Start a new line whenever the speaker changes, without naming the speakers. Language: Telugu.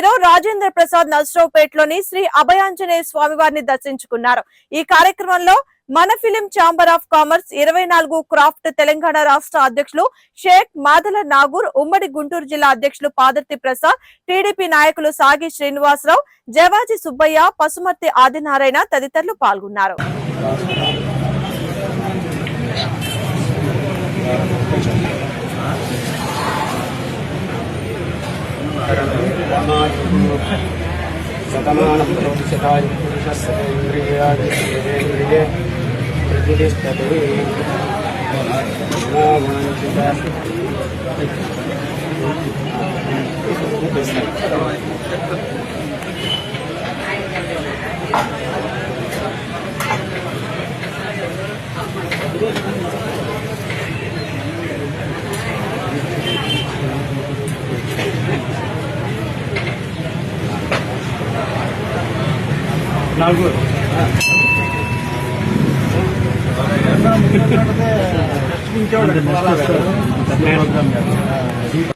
హీరో రాజేంద్ర ప్రసాద్ నర్సరావుపేటలోని శ్రీ అభయాంజనేయ స్వామి వారిని దర్శించుకున్నారు. ఈ కార్యక్రమంలో మన film chamber of commerce 24 craft Telangana రాష్ట్ర అధ్యక్షులు షేక్ మాదల నాగూర్, ఉమ్మడి గుంటూరు జిల్లా అధ్యక్షులు పాదర్తి ప్రసాద్, టీడీపీ నాయకులు సాగి శ్రీనివాసరావు, జవాజీ సుబ్బయ్య, పసుమర్తి ఆదినారాయణ తదితరులు పాల్గొన్నారు.
నాలుగు